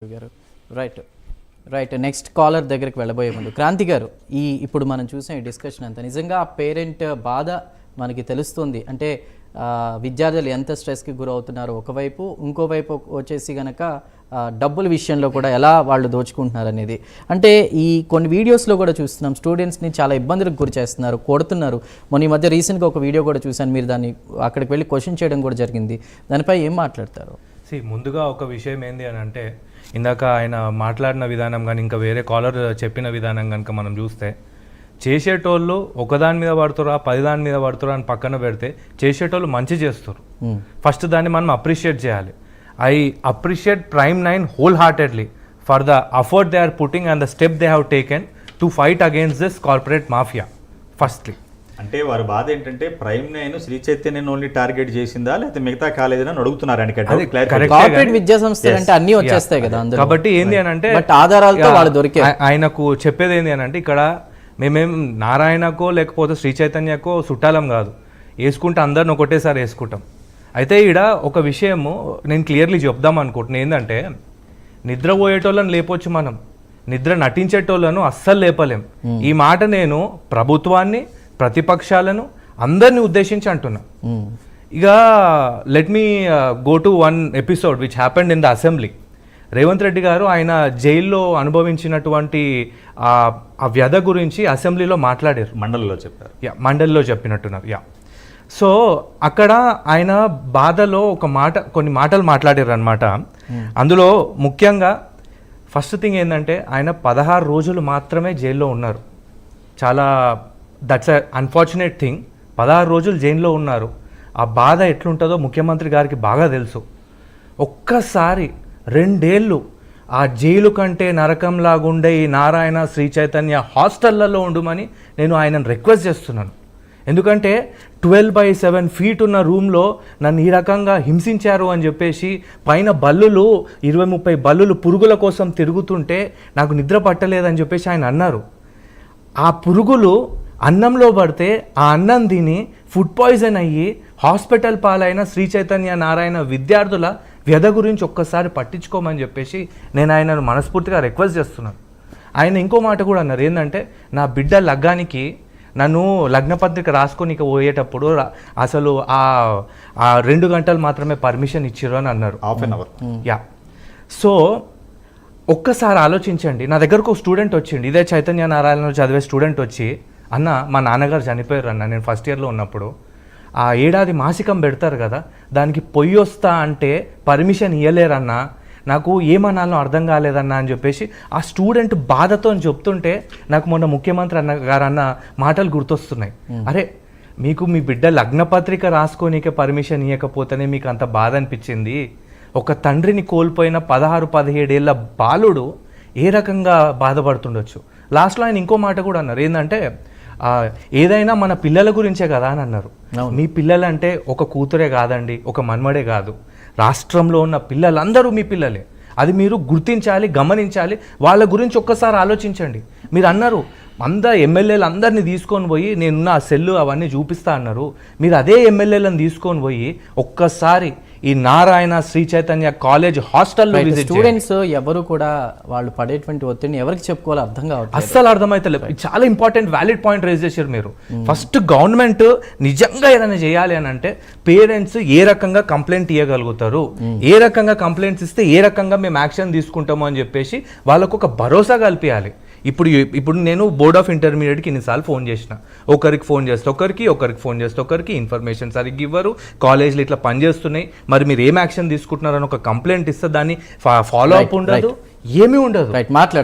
గారు right next caller దగ్గరికి వెళ్ళబోయే ముందు క్రాంతి గారు ఇప్పుడు మనం చూసిన ఈ డిస్కషన్ అంతా నిజంగా ఆ పేరెంట్ బాధ మనకి తెలుస్తుంది. అంటే విద్యార్థులు ఎంత స్ట్రెస్కి గురవుతున్నారు ఒకవైపు, ఇంకోవైపు వచ్చేసి కనుక డబ్బుల విషయంలో కూడా ఎలా వాళ్ళు దోచుకుంటున్నారు అనేది. అంటే ఈ కొన్ని వీడియోస్లో కూడా చూస్తున్నాం స్టూడెంట్స్ని చాలా ఇబ్బందులకు గురి చేస్తున్నారు, కొడుతున్నారు. మొన్న ఈ మధ్య రీసెంట్గా ఒక వీడియో కూడా చూశాను, మీరు దాన్ని అక్కడికి వెళ్ళి క్వశ్చన్ చేయడం కూడా జరిగింది. దానిపై ఏం మాట్లాడతారు? ముందుగా ఒక విషయం ఏంది అని అంటే, ఇందాక ఆయన మాట్లాడిన విధానం కానీ ఇంకా వేరే కాలర్ చెప్పిన విధానం కనుక మనం చూస్తే, చేసేటోళ్ళు ఒకదాని మీద పడుతురా 10 దాని మీద పడుతురా అని పక్కన పెడితే చేసేటోళ్ళు మంచి చేస్తారు. ఫస్ట్ దాన్ని మనం అప్రిషియేట్ చేయాలి. I appreciate Prime9 wholeheartedly for the effort they are putting and the step they have taken to fight against this corporate mafia. Firstly అంటే వారి బాధ ఏంటంటే Prime9 శ్రీ చైతన్యని ఓన్లీ టార్గెట్ చేసిందా లేకపోతే మిగతా కాలేజీని అడుగుతున్నారు. కార్పొరేట్ విద్యా సంస్థలు అంటే అన్ని వచ్చేస్తాయి కదా. కాబట్టి ఏంది అని అంటే ఆధారాలతో వాళ్ళు దొరికే ఆయనకు చెప్పేది ఏంది అని అంటే, ఇక్కడ మేమేం నారాయణకో లేకపోతే శ్రీ చైతన్యకో చుట్టాలం కాదు, వేసుకుంటే అందరిని ఒకటేసారి వేసుకుంటాం. అయితే ఈడ ఒక విషయము నేను క్లియర్లీ చెప్దాం అనుకుంటున్నాను. ఏంటంటే నిద్రపోయేటోళ్ళని లేపొచ్చు మనం, నిద్ర నటించేటోళ్ళను అస్సలు లేపలేం. ఈ మాట నేను ప్రభుత్వాన్ని, ప్రతిపక్షాలను, అందరిని ఉద్దేశించి అంటున్నా. ఇక let me go to one episode which happened in the assembly. Revanth Reddy గారు ఆయన జైల్లో అనుభవించినటువంటి ఆ వ్యధ గురించి అసెంబ్లీలో మాట్లాడారు, మండలిలో చెప్పారు. మండలిలో చెప్పినట్టున్నారు. సో అక్కడ ఆయన బాధలో కొన్ని మాటలు మాట్లాడారు అనమాట. అందులో ముఖ్యంగా ఫస్ట్ థింగ్ ఏంటంటే, ఆయన 16 రోజులు మాత్రమే జైల్లో ఉన్నారు. చాలా దట్స్ అన్ఫార్చునేట్ థింగ్. 16 రోజులు జైల్లో ఉన్నారు. ఆ బాధ ఎట్లుంటుందో ముఖ్యమంత్రి గారికి బాగా తెలుసు. ఒక్కసారి 2 ఏళ్ళు ఆ జైలు కంటే నరకంలాగుండే ఈ నారాయణ శ్రీ చైతన్య హాస్టళ్లలో ఉండమని నేను ఆయనను రిక్వెస్ట్ చేస్తున్నాను. ఎందుకంటే 12/7 ఫీట్ ఉన్న రూమ్లో నన్ను ఈ రకంగా హింసించారు అని చెప్పేసి పైన బల్లులు 20-30 బల్లులు పురుగుల కోసం తిరుగుతుంటే నాకు నిద్ర పట్టలేదని చెప్పేసి ఆయన అన్నారు. ఆ పురుగులు అన్నంలో పడితే ఆ అన్నం తిని ఫుడ్ పాయిజన్ అయ్యి హాస్పిటల్ పాలైన శ్రీ చైతన్య నారాయణ విద్యార్థుల వ్యధ గురించి ఒక్కసారి పట్టించుకోమని చెప్పేసి నేను ఆయనను మనస్ఫూర్తిగా రిక్వెస్ట్ చేస్తున్నాను. ఆయన ఇంకో మాట కూడా అన్నారు, ఏంటంటే నా బిడ్డ లగ్గానికి నన్ను లగ్నపత్రిక రాసుకొని పోయేటప్పుడు అసలు ఆ 2 గంటలు మాత్రమే పర్మిషన్ ఇచ్చారు అని అన్నారు, ½ an hour. సో ఒక్కసారి ఆలోచించండి. నా దగ్గరకు ఒక స్టూడెంట్ వచ్చిండు, ఇదే చైతన్య నారాయణలో చదివే స్టూడెంట్ వచ్చి, అన్న మా నాన్నగారు చనిపోయారు అన్న, నేను ఫస్ట్ ఇయర్లో ఉన్నప్పుడు ఆ ఏడాది మాసికం పెడతారు కదా, దానికి పొయ్యి వస్తా అంటే పర్మిషన్ ఇవ్వలేరన్నా, నాకు ఏమన్నాలో అర్థం కాలేదన్నా అని చెప్పేసి ఆ స్టూడెంట్ బాధతో చెప్తుంటే నాకు మొన్న ముఖ్యమంత్రి గారు అన్న మాటలు గుర్తొస్తున్నాయి. అరే మీకు మీ బిడ్డ లగ్నపత్రిక రాసుకోనికే పర్మిషన్ ఇవ్వకపోతేనే మీకు అంత బాధ అనిపించింది. ఒక తండ్రిని కోల్పోయిన 16-17 ఏళ్ళ బాలుడు ఏ రకంగా బాధపడుతుండొచ్చు. లాస్ట్లో ఆయన ఇంకో మాట కూడా అన్నారు, ఏంటంటే ఏదైనా మన పిల్లల గురించే కదా అని అన్నారు. మీ పిల్లలంటే ఒక కూతురే కాదండి, ఒక మన్మడే కాదు, రాష్ట్రంలో ఉన్న పిల్లలందరూ మీ పిల్లలే. అది మీరు గుర్తించాలి, గమనించాలి. వాళ్ళ గురించి ఒక్కసారి ఆలోచించండి. మీరు అన్నారు ఎమ్మెల్యేలు అందరినీ తీసుకొని పోయి నేనున్న ఆ సెల్లు అవన్నీ చూపిస్తా అన్నారు. మీరు అదే ఎమ్మెల్యేలను తీసుకొని పోయి ఒక్కసారి ఈ నారాయణ శ్రీ చైతన్య కాలేజ్ హాస్టల్లో స్టూడెంట్స్ ఎవరు కూడా వాళ్ళు పడేటువంటి ఒత్తిడిని ఎవరికి చెప్పుకోవాలో అర్థం కావట్లేదు, అస్సలు అర్థమైతలేదు. చాలా ఇంపార్టెంట్ వ్యాలిడ్ పాయింట్ రేజ్ చేశారు మీరు. ఫస్ట్ గవర్నమెంట్ నిజంగా ఏదైనా చేయాలి అని అంటే పేరెంట్స్ ఏ రకంగా కంప్లైంట్ ఇవ్వగలుగుతారు, ఏ రకంగా కంప్లైంట్స్ ఇస్తే ఏ రకంగా మేము యాక్షన్ తీసుకుంటాము అని చెప్పేసి వాళ్ళకు ఒక భరోసా కల్పించాలి. ఇప్పుడు నేను బోర్డ్ ఆఫ్ ఇంటర్మీడియట్కి ఇన్నిసార్లు ఫోన్ చేసిన, ఒకరికి ఫోన్ చేస్తే ఒకరికి ఫోన్ చేస్తే ఒకరికి ఇన్ఫర్మేషన్ సరిగ్గా ఇవ్వరు, కాలేజ్లు ఇట్లా పనిచేస్తున్నాయి, మరి మీరు ఏం యాక్షన్ తీసుకుంటున్నారని ఒక కంప్లైంట్ ఇస్తే దాన్ని ఫాలో అప్ ఉండదు, ఏమీ ఉండదు. మాట్లాడతారు.